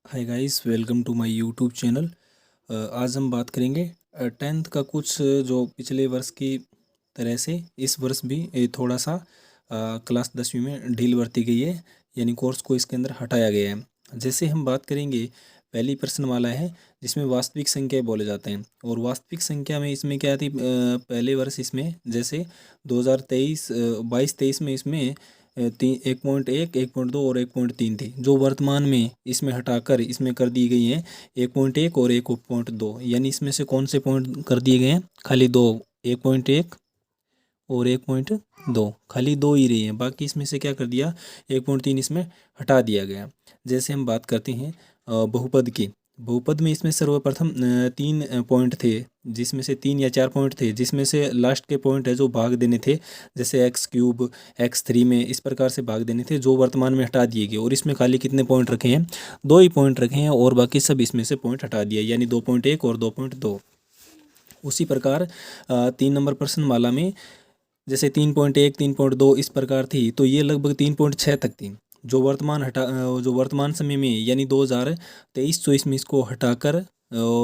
Hi guys, welcome to my YouTube channel. आज हम बात करेंगे 10th का कुछ जो पिछले वर्ष की तरह से इस वर्ष भी थोड़ा सा क्लास 10वीं में ढील बरती गई है, यानी कोर्स को इसके अंदर हटाया गया है। जैसे हम बात करेंगे, पहली प्रश्नमाला है जिसमें वास्तविक संख्या बोले जाते हैं। और वास्तविक संख्या में इसमें क्या थी, पहले वर्ष इसमें जैसे 2023 22-23 में इसमें 1.1, 1.2 और 1.3 थी, जो वर्तमान में इसमें हटाकर इसमें कर दी गई हैं 1.1 और 1.2। यानी इसमें से कौन से पॉइंट कर दिए गए हैं? खाली दो, 1.1 और 1.2, खाली दो ही रही हैं। बाकी इसमें से क्या कर दिया, 1.3 इसमें हटा दिया गया। जैसे हम बात करते हैं बहुपद की। बहुपद में इसमें सर्वप्रथम 3 पॉइंट थे, जिसमें से 3 या 4 पॉइंट थे, जिसमें से लास्ट के पॉइंट है जो भाग देने थे, जैसे x³ x3 में इस प्रकार से भाग देने थे, जो वर्तमान में हटा दिए गए। और इसमें खाली कितने पॉइंट रखे हैं? 2 ही पॉइंट रखे हैं, और बाकी सब इसमें से पॉइंट हटा दिया, यानी 2.1 और 2.2। उसी प्रकार 3 नंबर प्रश्नमाला में जैसे 3.1, 3.2 इस प्रकार थी, तो ये लगभग 3.6 तक थी, जो वर्तमान समय में यानी 2023-24 में इसको हटाकर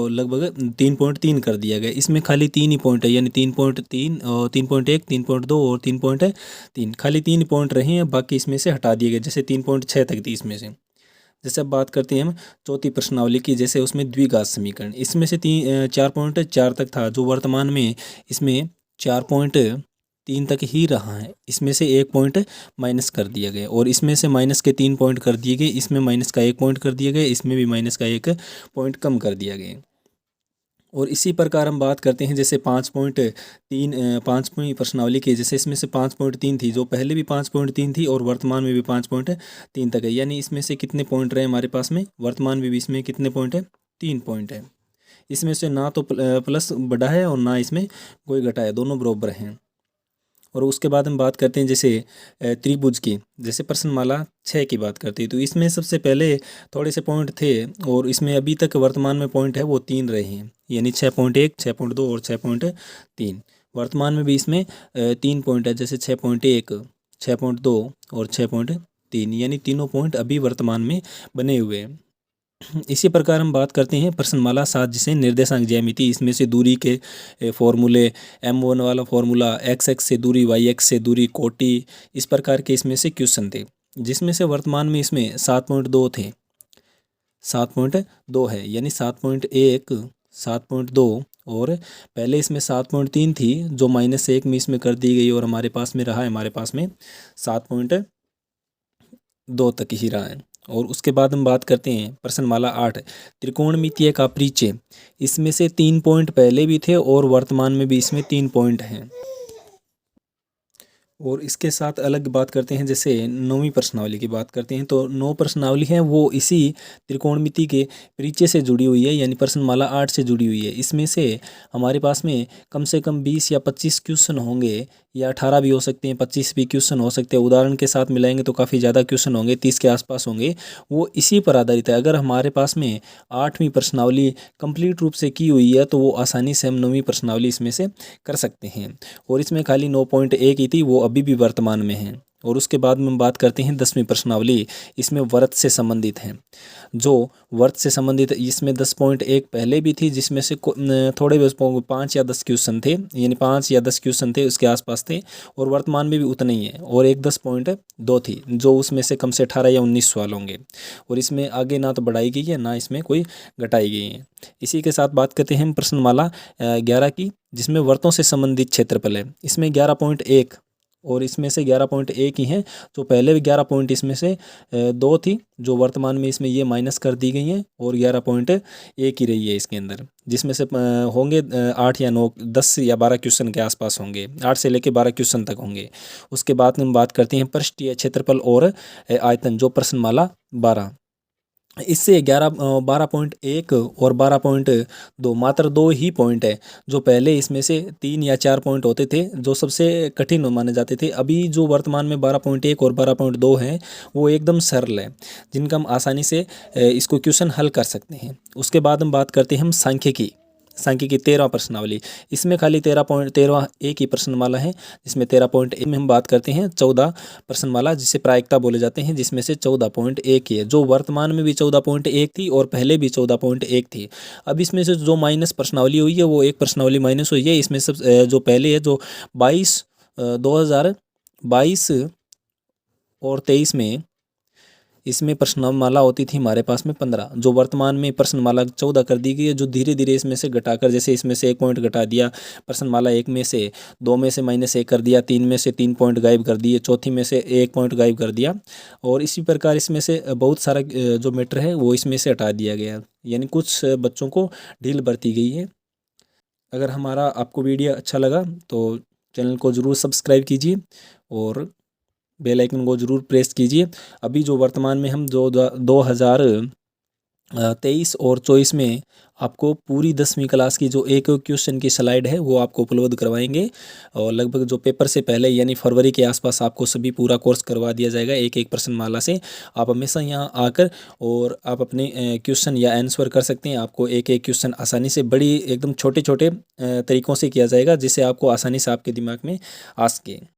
लगभग 3.3 कर दिया गया। इसमें खाली 3 ही पॉइंट है, यानी 3.3, 3.1, 3.2 और 3.3, खाली 3 पॉइंट रहे हैं, बाकी इसमें से हटा दिए गए। जैसे 3.6 तक थी इसमें से। जैसे अब बात करते हैं हम चौथी प्रश्नावली की, जैसे उसमें द्विघात समीकरण। इसमें से 4.4 तक था, जो वर्तमान में इसमें 4.3 तक ही रहा है। इसमें से 1 पॉइंट माइनस कर दिया गया, और इसमें से माइनस के 3 पॉइंट कर दिए गए, इसमें माइनस का 1 पॉइंट कर दिया गया, इसमें भी माइनस का 1 पॉइंट कम कर दिया गया। और इसी प्रकार हम बात करते हैं जैसे 5.3 प्रश्नावली की। जैसे इसमें से 5.3 थी, जो पहले भी 5.3 थी और वर्तमान में भी 5.3 तक है। यानी इसमें से कितने पॉइंट रहे हमारे पास में? वर्तमान में भी इसमें कितने पॉइंट है? 3 पॉइंट है। इसमें से ना तो प्लस बढ़ा है और ना इसमें कोई घटा है, दोनों बराबर हैं। और उसके बाद हम बात करते हैं जैसे त्रिभुज की। जैसे प्रश्नमाला 6 की बात करते हैं, तो इसमें सबसे पहले थोड़े से पॉइंट थे, और इसमें अभी तक वर्तमान में पॉइंट है वो 3 रहे हैं, यानी 6.1, 6.2 और 6.3। वर्तमान में भी इसमें 3 पॉइंट है, जैसे 6.1, 6.2 और 6.3, यानी तीनों पॉइंट अभी वर्तमान में बने हुए हैं। इसी प्रकार हम बात करते हैं प्रश्नमाला 7, जिसे निर्देशांक ज्यामिति। इसमें से दूरी के फॉर्मूले, M1 वाला फॉर्मूला, x से दूरी, y से दूरी, कोटि, इस प्रकार के इसमें से क्वेश्चन थे, जिसमें से वर्तमान में इसमें 7.2 थे, 7.2 है, यानी 7.1, 7.2, और पहले इसमें 7.3 थी, जो -1 में इसमें कर दी गई, और हमारे पास में रहा है, हमारे पास में 7.2 तक ही रहा है। और उसके बाद हम बात करते हैं प्रश्नमाला 8, त्रिकोणमितीय का परिचय। इसमें से 3 पॉइंट पहले भी थे, और वर्तमान में भी इसमें 3 पॉइंट हैं। और इसके साथ अलग बात करते हैं, जैसे 9वीं प्रश्नावली की बात करते हैं, तो 9 प्रश्नावली है वो इसी त्रिकोणमिति के परिचय से जुड़ी हुई है, यानी प्रश्नमाला 8 से जुड़ी हुई है। इसमें से हमारे पास में कम से कम 20 या 25 क्वेश्चन होंगे, या 18 भी हो सकते हैं, 25 भी क्वेश्चन हो सकते हैं। उदाहरण के साथ मिलाएंगे तो काफ़ी ज़्यादा क्वेश्चन होंगे, 30 के आसपास होंगे। वो इसी पर आधारित है। अगर हमारे पास में 8वीं प्रश्नावली कंप्लीट रूप से की हुई है, तो वो आसानी से हम 9वीं प्रश्नावली इसमें से कर सकते हैं। और इसमें खाली 9.1 ही थी, वो अभी भी वर्तमान में है। और उसके बाद में हम बात करते हैं 10वीं प्रश्नावली। इसमें व्रत से संबंधित है, जो व्रत से संबंधित, इसमें 10.1 पहले भी थी, जिसमें से थोड़े 5 या 10 क्वेश्चन थे, यानी 5 या 10 क्वेश्चन थे, उसके आसपास थे। और वर्तमान में भी उतना ही है। और एक 10.2 थी, जो उसमें से कम से 18 या 19 सवाल होंगे। और इसमें आगे ना तो बढ़ाई गई है, ना इसमें कोई घटाई गई है। इसी के साथ बात करते हैं हम प्रश्नमाला 11 की, जिसमें वर्तों से संबंधित क्षेत्रफल है। इसमें 11.1, और इसमें से 11.1 ही हैं, जो पहले भी 11 पॉइंट इसमें से 2 थी, जो वर्तमान में इसमें ये माइनस कर दी गई हैं, और 11.1 ही रही है इसके अंदर, जिसमें से होंगे 8 या 9, 10 या 12 क्वेश्चन के आसपास होंगे, 8 से लेकर 12 क्वेश्चन तक होंगे। उसके बाद हम बात करते हैं पृष्ठीय क्षेत्रफल और आयतन, जो प्रश्नमाला 12। इससे 12.1 और 12.2, मात्र 2 ही पॉइंट है, जो पहले इसमें से 3 या 4 पॉइंट होते थे, जो सबसे कठिन माने जाते थे। अभी जो वर्तमान में 12.1 और 12.2 हैं, वो एकदम सरल है, जिनका हम आसानी से इसको क्वेश्चन हल कर सकते हैं। उसके बाद हम बात करते हैं हम सांख्यिकी। सांख्यिकी 13वां प्रश्नावली। इसमें खाली 13 एक ही प्रश्नमाला है, जिसमें 13.1 में हम बात करते हैं 14 प्रश्नमाला, जिसे प्रायिकता बोले जाते हैं, जिसमें से 14.1 है, जो वर्तमान में भी 14.1 थी और पहले भी 14.1 थी। अब इसमें से जो माइनस प्रश्नावली हुई है वो एक प्रश्नावली माइनस हुई है। इसमें सब जो पहले है जो 2022 और 23 में इसमें प्रश्नमाला होती थी हमारे पास में 15, जो वर्तमान में प्रश्नमाला 14 कर दी गई है, जो धीरे धीरे इसमें से घटाकर, जैसे इसमें से 1 पॉइंट घटा दिया, प्रश्नमाला 1 में से 2 में से -1 कर दिया, 3 में से 3 पॉइंट गायब कर दिए, चौथी में से 1 पॉइंट गायब कर दिया, और इसी प्रकार इसमें से बहुत सारा जो मैटर है वो इसमें से हटा दिया गया, यानी कुछ बच्चों को ढील बरती गई है। अगर हमारा आपको वीडियो अच्छा लगा तो चैनल को ज़रूर सब्सक्राइब कीजिए और बेल आइकन को ज़रूर प्रेस कीजिए। अभी जो वर्तमान में हम जो 2023 और 24 में आपको पूरी 10वीं क्लास की जो एक क्वेश्चन की स्लाइड है वो आपको उपलब्ध करवाएंगे, और लगभग जो पेपर से पहले यानी फरवरी के आसपास आपको सभी पूरा कोर्स करवा दिया जाएगा एक एक प्रश्नमाला से। आप हमेशा यहाँ आकर और आप अपने क्वेश्चन या आंसर कर सकते हैं। आपको एक एक क्वेश्चन आसानी से, बड़ी एकदम छोटे छोटे तरीक़ों से किया जाएगा, जिससे आपको आसानी से आपके दिमाग में आ सके।